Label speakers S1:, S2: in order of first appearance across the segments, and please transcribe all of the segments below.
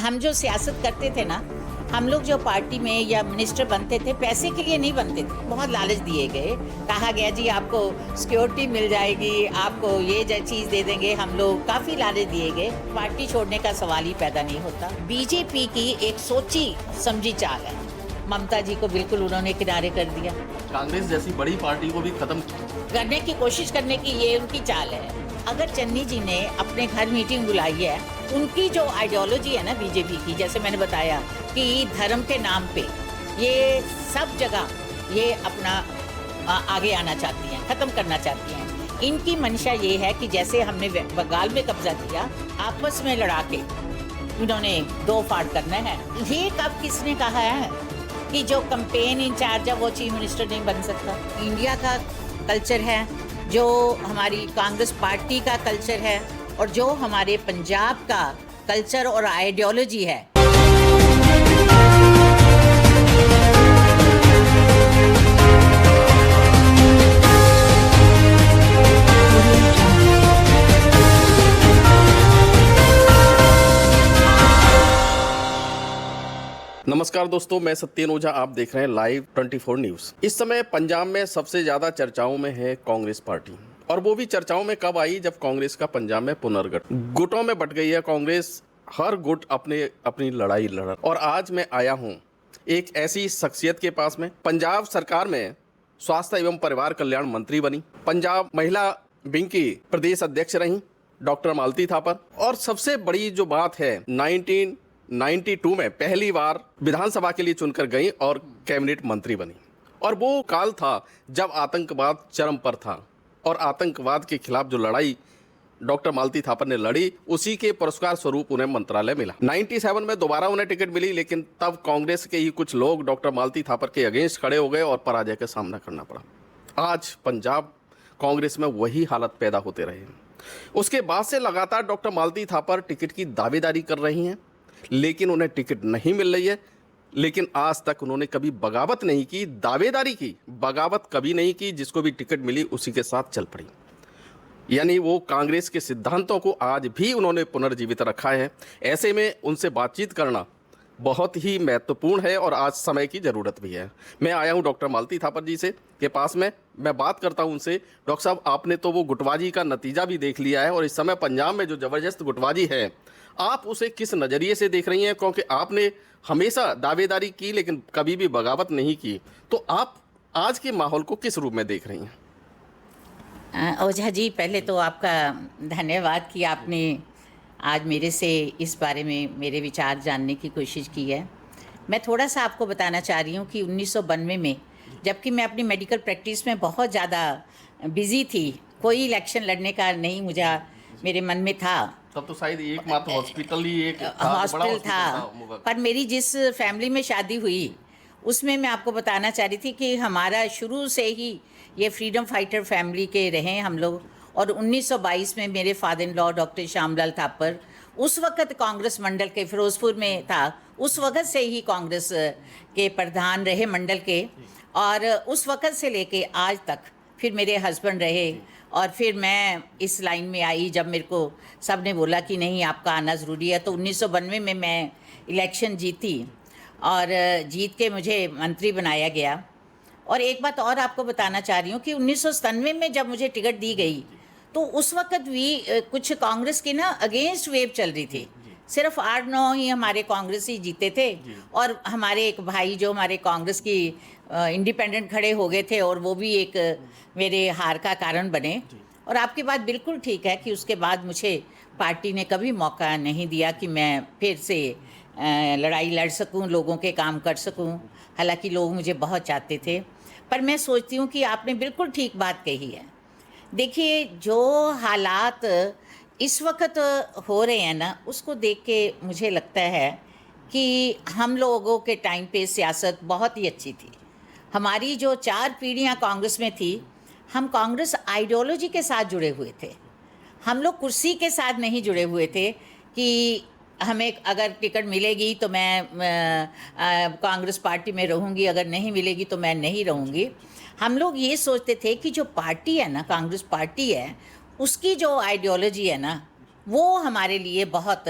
S1: हम जो सियासत करते थे ना, हम लोग जो पार्टी में या मिनिस्टर बनते थे, पैसे के लिए नहीं बनते थे। बहुत लालच दिए गए, कहा गया जी आपको सिक्योरिटी मिल जाएगी, आपको ये चीज़ दे देंगे हम लोग, काफ़ी लालच दिए गए। पार्टी छोड़ने का सवाल ही पैदा नहीं होता। बीजेपी की एक सोची समझी चाल है, ममता जी को बिल्कुल उन्होंने किनारे कर दिया।
S2: कांग्रेस जैसी बड़ी पार्टी को भी खत्म
S1: करने की कोशिश करने की ये उनकी चाल है। अगर चन्नी जी ने अपने घर मीटिंग बुलाई है, उनकी जो आइडियोलॉजी है ना बीजेपी की, जैसे मैंने बताया कि धर्म के नाम पे ये सब जगह ये अपना आगे आना चाहती हैं, ख़त्म करना चाहती हैं। इनकी मंशा ये है कि जैसे हमने बंगाल में कब्जा किया, आपस में लड़ा के इन्होंने दो फाड़ करना है। ये कब किसने कहा है कि जो कैंपेन इंचार्ज है वो चीफ मिनिस्टर नहीं बन सकता? इंडिया का कल्चर है, जो हमारी कांग्रेस पार्टी का कल्चर है और जो हमारे पंजाब का कल्चर और आइडियोलॉजी है।
S2: नमस्कार दोस्तों, मैं सत्येन ओझा, आप देख रहे हैं लाइव 24 न्यूज। इस समय पंजाब में सबसे ज्यादा चर्चाओं में है कांग्रेस पार्टी, और वो भी चर्चाओं में कब आई जब कांग्रेस का पंजाब में पुनर्गठन। गुटों में बट गई है कांग्रेस, हर गुट अपनी लड़ाई लड़। और आज मैं आया हूं एक ऐसी शख्सियत के पास में, पंजाब सरकार में स्वास्थ्य एवं परिवार कल्याण मंत्री बनी, पंजाब महिला विंग की प्रदेश अध्यक्ष रही डॉक्टर मालती थापर, और सबसे बड़ी जो बात है 1992 में पहली बार विधानसभा के लिए चुनकर गई और कैबिनेट मंत्री बनी। और वो काल था जब आतंकवाद चरम पर था, और आतंकवाद के खिलाफ जो लड़ाई डॉक्टर मालती थापर ने लड़ी, उसी के पुरस्कार स्वरूप उन्हें मंत्रालय मिला। 97 में दोबारा उन्हें टिकट मिली, लेकिन तब कांग्रेस के ही कुछ लोग डॉक्टर मालती थापर के अगेंस्ट खड़े हो गए और पराजय का सामना करना पड़ा। आज पंजाब कांग्रेस में वही हालत पैदा होते रहे। उसके बाद से लगातार डॉक्टर मालती थापर टिकट की दावेदारी कर रही हैं, लेकिन उन्हें टिकट नहीं मिल रही है। लेकिन आज तक उन्होंने कभी बगावत नहीं की, दावेदारी की, बगावत कभी नहीं की। जिसको भी टिकट मिली उसी के साथ चल पड़ी। यानी वो कांग्रेस के सिद्धांतों को आज भी उन्होंने पुनर्जीवित रखा है। ऐसे में उनसे बातचीत करना बहुत ही महत्वपूर्ण है और आज समय की ज़रूरत भी है। मैं आया हूं डॉक्टर मालती थापर जी से के पास में, मैं बात करता हूं उनसे। डॉक्टर साहब, आपने तो वो गुटबाजी का नतीजा भी देख लिया है, और इस समय पंजाब में जो ज़बरदस्त गुटबाजी है, आप उसे किस नज़रिए से देख रही हैं? क्योंकि आपने हमेशा दावेदारी की लेकिन कभी भी बगावत नहीं की, तो आप आज के माहौल को किस रूप में देख रही हैं?
S1: ओझा जी, पहले तो आपका धन्यवाद कि आपने आज मेरे से इस बारे में मेरे विचार जानने की कोशिश की है। मैं थोड़ा सा आपको बताना चाह रही हूँ कि 1992 में, जबकि मैं अपनी मेडिकल प्रैक्टिस में बहुत ज़्यादा बिज़ी थी, कोई इलेक्शन लड़ने का नहीं मुझे मेरे मन में था।
S2: तब तो शायद एकमात्र हॉस्पिटल ही एक
S1: हॉस्पिटल था, पर मेरी जिस फैमिली में शादी हुई उसमें मैं आपको बताना चाह रही थी कि हमारा शुरू से ही ये फ्रीडम फाइटर फैमिली के रहे हम लोग। और 1922 में मेरे father in law doctor Shyamlal Thapar उस वक़्त कांग्रेस मंडल के फिरोजपुर में था, उस वक़्त से ही कांग्रेस के प्रधान रहे मंडल के, और उस वक़्त से लेके आज तक फिर मेरे हस्बैंड रहे। और फिर मैं इस लाइन में आई जब मेरे को सब ने बोला कि नहीं आपका आना ज़रूरी है, तो 1992 में मैं इलेक्शन जीती और जीत के मुझे मंत्री बनाया गया। और एक बात और आपको बताना चाह रही हूँ कि 1997 में जब मुझे टिकट दी गई, तो उस वक़्त भी कुछ कांग्रेस की ना अगेंस्ट वेव चल रही थी। सिर्फ 8-9 ही हमारे कांग्रेस ही जीते थे, और हमारे एक भाई जो हमारे कांग्रेस की इंडिपेंडेंट खड़े हो गए थे, और वो भी एक मेरे हार का कारण बने। और आपकी बात बिल्कुल ठीक है कि उसके बाद मुझे पार्टी ने कभी मौका नहीं दिया कि मैं फिर से लड़ाई लड़ सकूं, लोगों के काम कर सकूं। हालांकि लोग मुझे बहुत चाहते थे, पर मैं सोचती हूं कि आपने बिल्कुल ठीक बात कही है। देखिए, जो हालात इस वक्त हो रहे हैं ना, उसको देख के मुझे लगता है कि हम लोगों के टाइम पे सियासत बहुत ही अच्छी थी। हमारी जो 4 पीढ़ियाँ कांग्रेस में थी, हम कांग्रेस आइडियोलॉजी के साथ जुड़े हुए थे। हम लोग कुर्सी के साथ नहीं जुड़े हुए थे कि हमें अगर टिकट मिलेगी तो मैं कांग्रेस पार्टी में रहूँगी, अगर नहीं मिलेगी तो मैं नहीं रहूँगी। हम लोग ये सोचते थे कि जो पार्टी है ना, कांग्रेस पार्टी है, उसकी जो आइडियोलॉजी है ना, वो हमारे लिए बहुत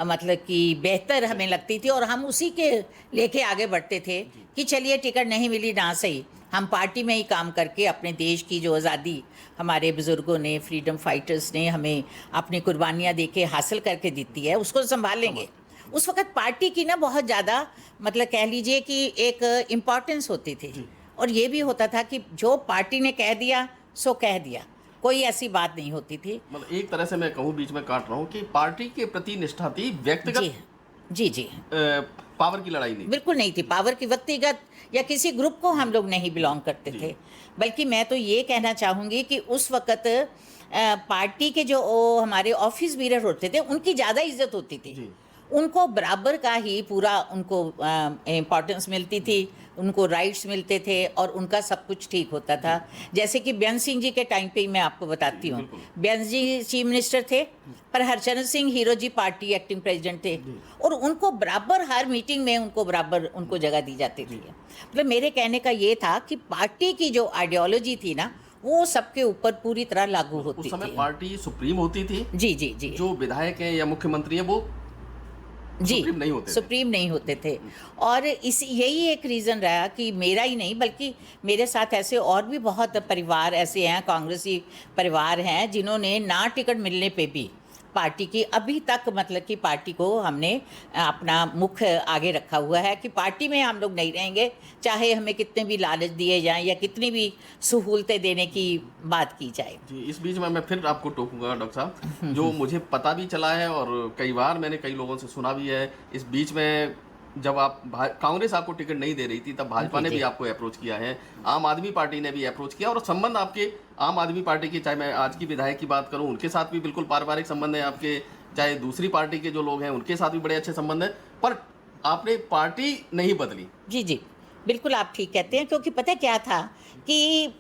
S1: मतलब कि बेहतर हमें लगती थी और हम उसी के लेके आगे बढ़ते थे कि चलिए टिकट नहीं मिली ना सही, हम पार्टी में ही काम करके अपने देश की जो आज़ादी हमारे बुज़ुर्गों ने, फ्रीडम फाइटर्स ने हमें अपनी कुर्बानियाँ दे के हासिल करके दी है, उसको संभालेंगे। उस वक़्त पार्टी की ना बहुत ज़्यादा मतलब कह लीजिए कि एक इम्पॉर्टेंस होती थी और ये भी होता था कि जो पार्टी ने कह दिया सो कह दिया, कोई ऐसी बात नहीं होती थी।
S2: मतलब एक तरह से मैं कहूँ, बीच में काट रहा हूँ, कि पार्टी के प्रति निष्ठा थी, व्यक्तिगत
S1: जी, जी, जी।
S2: पावर की लड़ाई नहीं।
S1: बिल्कुल नहीं थी, पावर की व्यक्तिगत या किसी ग्रुप को हम लोग नहीं बिलोंग करते थे। बल्कि मैं तो ये कहना चाहूँगी कि उस वक़्त पार्टी के जो हमारे ऑफिस बीरर होते थे, उनकी ज़्यादा इज़्ज़त होती थी। उनको बराबर का ही पूरा उनको इम्पोर्टेंस मिलती थी, उनको राइट्स मिलते थे और उनका सब कुछ ठीक होता था। जैसे कि बेअंत सिंह जी के टाइम पे ही मैं आपको बताती हूँ, बेअंत जी चीफ मिनिस्टर थे, पर हरचरण सिंह हीरो जी पार्टी एक्टिंग प्रेसिडेंट थे और उनको बराबर हर मीटिंग में उनको बराबर उनको जगह दी जाती थी। मतलब मेरे कहने का ये था कि पार्टी की जो आइडियोलॉजी थी ना, वो सबके ऊपर पूरी तरह लागू होती थी।
S2: उस समय पार्टी सुप्रीम होती थी।
S1: जी, जी, जी।
S2: जो विधायक हैं या मुख्यमंत्री हैं वो
S1: जी,
S2: सुप्रीम नहीं होते
S1: थे और इस यही एक रीज़न रहा कि मेरा ही नहीं बल्कि मेरे साथ ऐसे और भी बहुत परिवार ऐसे हैं, कांग्रेसी परिवार हैं जिन्होंने ना टिकट मिलने पे भी पार्टी की अभी तक मतलब कि पार्टी को हमने अपना मुख आगे रखा हुआ है कि पार्टी में हम लोग नहीं रहेंगे, चाहे हमें कितने भी लालच दिए जाएं या कितनी भी सहूलतें देने की बात की जाए।
S2: जी, इस बीच में मैं फिर आपको टोकूंगा डॉक्टर साहब, जो मुझे पता भी चला है और कई बार मैंने कई लोगों से सुना भी है। इस बीच में जब आप कांग्रेस आपको टिकट नहीं दे रही थी, तब भाजपा ने भी आपको अप्रोच किया है, आम आदमी पार्टी ने भी अप्रोच किया और संबंध आपके आम आदमी पार्टी के, चाहे मैं आज की विधायक की बात करूं, उनके साथ भी बिल्कुल पारिवारिक संबंध है आपके, चाहे दूसरी पार्टी के जो लोग हैं उनके साथ भी बड़े अच्छे संबंध हैं, पर आपने पार्टी नहीं बदली।
S1: जी, जी, बिल्कुल आप ठीक कहते हैं, क्योंकि पता क्या था कि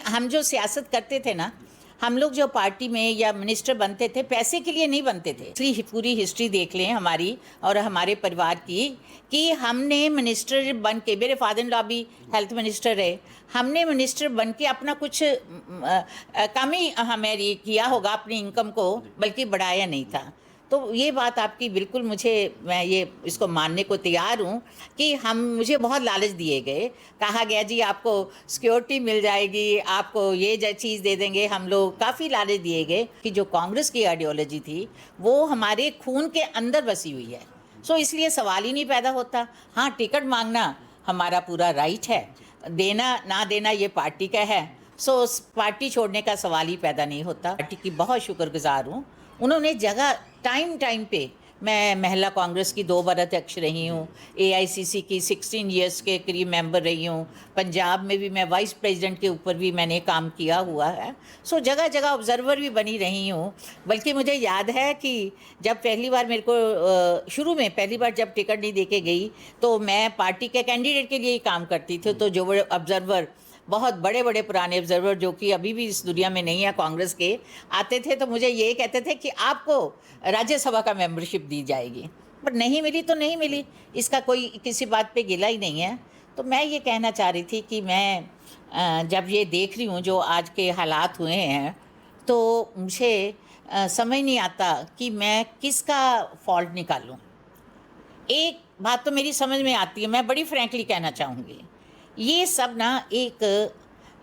S1: हम जो सियासत करते थे ना, हम लोग जो पार्टी में या मिनिस्टर बनते थे पैसे के लिए नहीं बनते थे। इसलिए पूरी हिस्ट्री देख लें हमारी और हमारे परिवार की कि हमने मिनिस्टर बन के, मेरे फादर इन लॉ भी हेल्थ मिनिस्टर है, हमने मिनिस्टर बन के अपना कुछ कम ही हमें किया होगा अपनी इनकम को, बल्कि बढ़ाया नहीं था। तो ये बात आपकी बिल्कुल मैं ये इसको मानने को तैयार हूँ कि मुझे बहुत लालच दिए गए, कहा गया जी आपको सिक्योरिटी मिल जाएगी, आपको ये चीज़ दे देंगे, हम लोग काफ़ी लालच दिए गए कि जो कांग्रेस की आइडियोलॉजी थी वो हमारे खून के अंदर बसी हुई है। सो इसलिए सवाल ही नहीं पैदा होता। हाँ, टिकट मांगना हमारा पूरा राइट है, देना ना देना ये पार्टी का है। सो पार्टी छोड़ने का सवाल ही पैदा नहीं होता। पार्टी की बहुत शुक्रगुजार हूँ, उन्होंने जगह टाइम पे, मैं महिला कांग्रेस की 2 बार अध्यक्ष रही हूँ, AICC की 16 इयर्स के करीब मेंबर रही हूँ, पंजाब में भी मैं वाइस प्रेसिडेंट के ऊपर भी मैंने काम किया हुआ है। सो जगह जगह ऑब्जर्वर भी बनी रही हूँ। बल्कि मुझे याद है कि जब पहली बार मेरे को शुरू में पहली बार जब टिकट नहीं दे के गई तो मैं पार्टी के कैंडिडेट के लिए ही काम करती थी। तो जो ऑब्जर्वर, बहुत बड़े बड़े पुराने ऑब्जर्वर जो कि अभी भी इस दुनिया में नहीं है कांग्रेस के, आते थे तो मुझे ये कहते थे कि आपको राज्यसभा का मेंबरशिप दी जाएगी, पर नहीं मिली तो नहीं मिली, इसका कोई किसी बात पे गिला ही नहीं है। तो मैं ये कहना चाह रही थी कि मैं जब ये देख रही हूँ जो आज के हालात हुए हैं, तो मुझे समझ नहीं आता कि मैं किसका फॉल्ट निकालूँ। एक बात तो मेरी समझ में आती है, मैं बड़ी फ्रैंकली कहना चाहूँगी, ये सब ना एक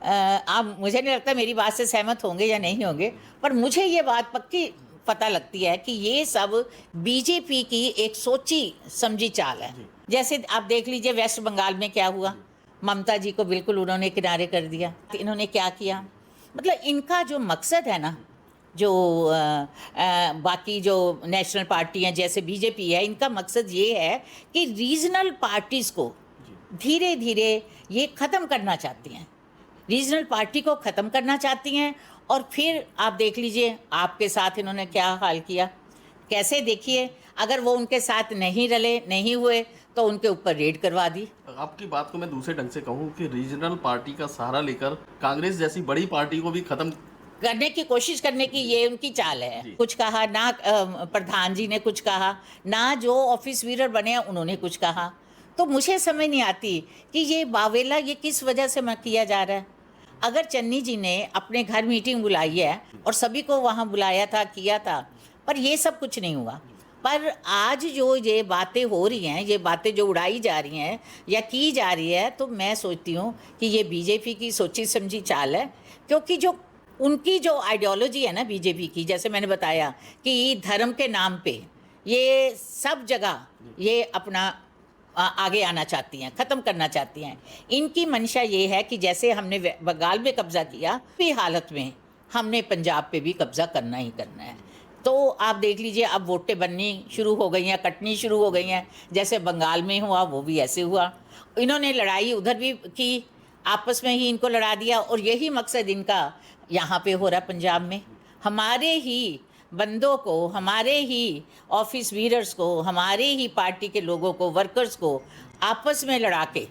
S1: आप, मुझे नहीं लगता मेरी बात से सहमत होंगे या नहीं होंगे, पर मुझे ये बात पक्की पता लगती है कि ये सब बीजेपी की एक सोची समझी चाल है। जैसे आप देख लीजिए वेस्ट बंगाल में क्या हुआ, ममता जी को बिल्कुल उन्होंने किनारे कर दिया। इन्होंने क्या किया, मतलब इनका जो मकसद है ना, जो बाकी जो नेशनल पार्टी हैं जैसे बीजेपी है, इनका मकसद ये है कि रीजनल पार्टीज़ को धीरे धीरे ये ख़त्म करना चाहती हैं, रीजनल पार्टी को ख़त्म करना चाहती हैं। और फिर आप देख लीजिए आपके साथ इन्होंने क्या हाल किया, कैसे, देखिए अगर वो उनके साथ नहीं रले, नहीं हुए तो उनके ऊपर रेड करवा दी।
S2: आपकी बात को मैं दूसरे ढंग से कहूँ कि रीजनल पार्टी का सहारा लेकर कांग्रेस जैसी बड़ी पार्टी को भी खत्म
S1: करने की कोशिश करने की ये उनकी चाल है। कुछ कहा ना, प्रधान जी ने कुछ कहा ना, जो ऑफिस वीरर बने हैं उन्होंने कुछ कहा। तो मुझे समझ नहीं आती कि ये बावेला ये किस वजह से किया जा रहा है। अगर चन्नी जी ने अपने घर मीटिंग बुलाई है और सभी को वहाँ बुलाया था, किया था, पर ये सब कुछ नहीं हुआ। पर आज जो ये बातें हो रही हैं, ये बातें जो उड़ाई जा रही हैं या की जा रही है, तो मैं सोचती हूँ कि ये बीजेपी की सोची समझी चाल है। क्योंकि जो उनकी जो आइडियोलॉजी है ना बीजेपी की, जैसे मैंने बताया कि धर्म के नाम पे ये सब जगह ये अपना आगे आना चाहती हैं, ख़त्म करना चाहती हैं। इनकी मंशा ये है कि जैसे हमने बंगाल में कब्ज़ा किया, भी हालत में हमने पंजाब पे भी कब्ज़ा करना ही करना है। तो आप देख लीजिए, अब वोटें बननी शुरू हो गई हैं, कटनी शुरू हो गई हैं। जैसे बंगाल में हुआ वो भी ऐसे हुआ। इन्होंने लड़ाई उधर भी की, आपस में ही इनको लड़ा दिया, और यही मकसद इनका यहाँ पे हो रहा है पंजाब में। हमारे ही बंदों को, हमारे ही ऑफिस वीरर्स को, हमारे ही पार्टी के लोगों को, वर्कर्स को आपस में लड़ा के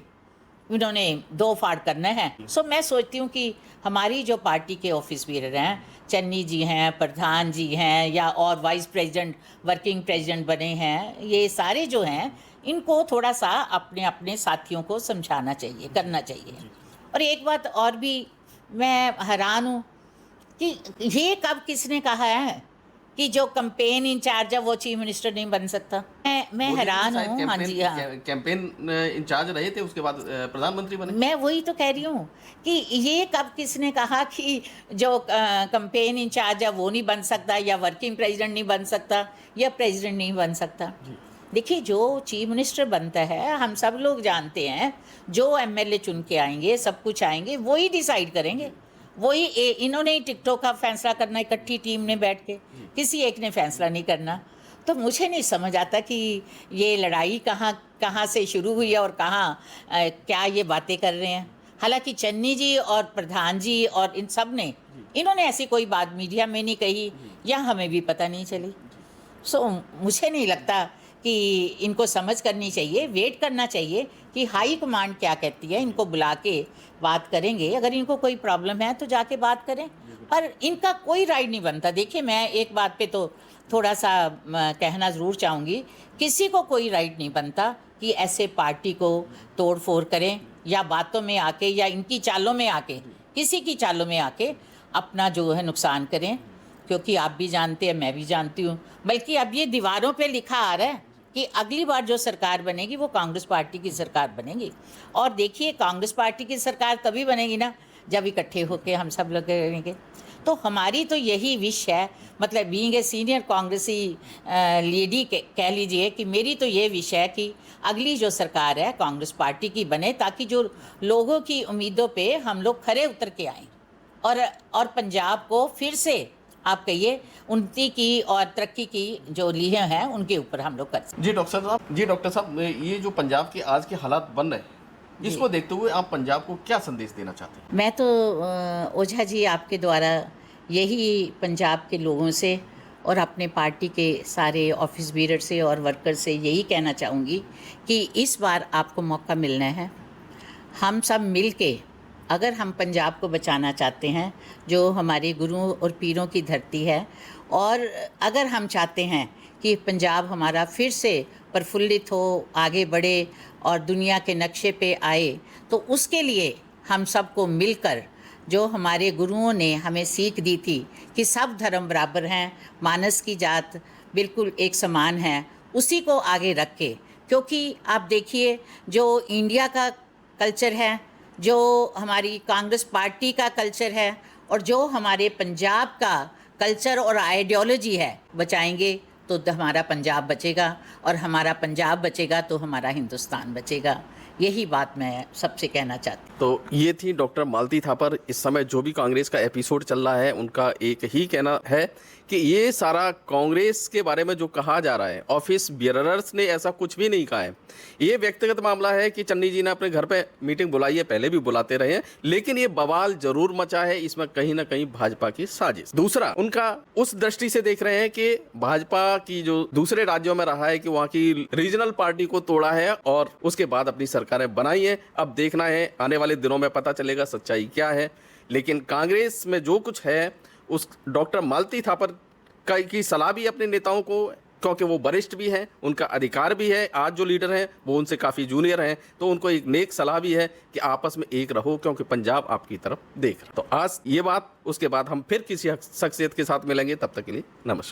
S1: इन्होंने दो फाड़ करना है। सो मैं सोचती हूँ कि हमारी जो पार्टी के ऑफिस वीरर हैं, चन्नी जी हैं, प्रधान जी हैं, या और वाइस प्रेसिडेंट, वर्किंग प्रेसिडेंट बने हैं, ये सारे जो हैं, इनको थोड़ा सा अपने अपने साथियों को समझाना चाहिए, करना चाहिए। और एक बात और भी मैं हैरान हूँ कि ये कब किसने कहा है कि जो कैंपेन इंचार्ज है वो चीफ मिनिस्टर नहीं बन सकता। मैं हैरान हूँ। हाँ जी, हाँ,
S2: कैंपेन इंचार्ज रहे थे, उसके बाद प्रधानमंत्री बने।
S1: मैं वही तो कह रही हूँ कि ये कब किसने कहा कि जो कैंपेन इंचार्ज है वो नहीं बन सकता, या वर्किंग प्रेसिडेंट नहीं बन सकता, या प्रेसिडेंट नहीं बन सकता। देखिए, जो चीफ मिनिस्टर बनता है हम सब लोग जानते हैं, जो एमएलए चुन के आएंगे, सब कुछ आएंगे, वही डिसाइड करेंगे। वही इन्होंने ही टिकटों का फैसला करना, इकट्ठी टीम ने बैठ के, किसी एक ने फैसला नहीं करना। तो मुझे नहीं समझ आता कि ये लड़ाई कहाँ से शुरू हुई है और क्या ये बातें कर रहे हैं। हालांकि चन्नी जी और प्रधान जी और इन सब ने, इन्होंने ऐसी कोई बात मीडिया में नहीं कही, या हमें भी पता नहीं चली। सो मुझे नहीं लगता कि इनको समझ करनी चाहिए, वेट करना चाहिए कि हाई कमांड क्या कहती है। इनको बुला के बात करेंगे, अगर इनको कोई प्रॉब्लम है तो जाके बात करें, पर इनका कोई राइट नहीं बनता। देखिए, मैं एक बात पे तो थोड़ा सा कहना ज़रूर चाहूँगी, किसी को कोई राइट नहीं बनता कि ऐसे पार्टी को तोड़ फोड़ करें, या बातों में आके, या इनकी चालों में आके, किसी की चालों में आके अपना जो है नुकसान करें। क्योंकि आप भी जानते हैं, मैं भी जानती हूँ, बल्कि अब ये दीवारों पे लिखा आ रहा है कि अगली बार जो सरकार बनेगी वो कांग्रेस पार्टी की सरकार बनेगी। और देखिए, कांग्रेस पार्टी की सरकार तभी बनेगी ना जब इकट्ठे होकर हम सब लोग करेंगे। तो हमारी तो यही विश है, मतलब बीइंग ए सीनियर कांग्रेसी लेडी कह लीजिए कि मेरी तो ये विश है कि अगली जो सरकार है कांग्रेस पार्टी की बने, ताकि जो लोगों की उम्मीदों पे हम लोग खरे उतर के आएँ, और पंजाब को फिर से आप कहिए उन्नति की और तरक्की की जो लीहें हैं उनके ऊपर हम लोग कर सकते।
S2: जी डॉक्टर साहब, ये जो पंजाब के आज के हालात बन रहे हैं, इसको देखते हुए आप पंजाब को क्या संदेश देना चाहते हैं?
S1: मैं तो ओझा जी, आपके द्वारा यही पंजाब के लोगों से और अपने पार्टी के सारे ऑफिस बीरर से और वर्कर से यही कहना चाहूँगी कि इस बार आपको मौका मिलना है। हम सब मिल के अगर हम पंजाब को बचाना चाहते हैं, जो हमारे गुरुओं और पीरों की धरती है, और अगर हम चाहते हैं कि पंजाब हमारा फिर से प्रफुल्लित हो, आगे बढ़े और दुनिया के नक्शे पे आए, तो उसके लिए हम सबको मिलकर, जो हमारे गुरुओं ने हमें सीख दी थी कि सब धर्म बराबर हैं, मानस की जात बिल्कुल एक समान है, उसी को आगे रख के, क्योंकि आप देखिए जो इंडिया का कल्चर है, जो हमारी कांग्रेस पार्टी का कल्चर है, और जो हमारे पंजाब का कल्चर और आइडियोलॉजी है, बचाएंगे तो हमारा पंजाब बचेगा, और हमारा पंजाब बचेगा तो हमारा हिंदुस्तान बचेगा। यही बात मैं सबसे कहना चाहती हूँ।
S2: तो ये थी डॉक्टर मालती थापर। इस समय जो भी कांग्रेस का एपिसोड चल रहा है, उनका एक ही कहना है कि ये सारा कांग्रेस के बारे में जो कहा जा रहा है, ऑफिस बियरर्स ने ऐसा कुछ भी नहीं कहा है। ये व्यक्तिगत मामला है कि चन्नी जी ने अपने घर पे मीटिंग बुलाई है, पहले भी बुलाते रहे हैं, लेकिन ये बवाल जरूर मचा है। इसमें कहीं ना कहीं भाजपा की साजिश। दूसरा, उनका उस दृष्टि से देख रहे हैं कि भाजपा की जो दूसरे राज्यों में रहा है कि वहाँ की रीजनल पार्टी को तोड़ा है और उसके बाद अपनी सरकारें बनाई है। अब देखना है, आने वाले दिनों में पता चलेगा सच्चाई क्या है। लेकिन कांग्रेस में जो कुछ है, उस डॉक्टर मालती थापर की सलाह भी अपने नेताओं को, क्योंकि वो वरिष्ठ भी हैं, उनका अधिकार भी है। आज जो लीडर हैं वो उनसे काफ़ी जूनियर हैं, तो उनको एक नेक सलाह भी है कि आपस में एक रहो, क्योंकि पंजाब आपकी तरफ देख रहा है। तो आज ये बात, उसके बाद हम फिर किसी शख्सियत के साथ मिलेंगे। तब तक के लिए नमस्कार।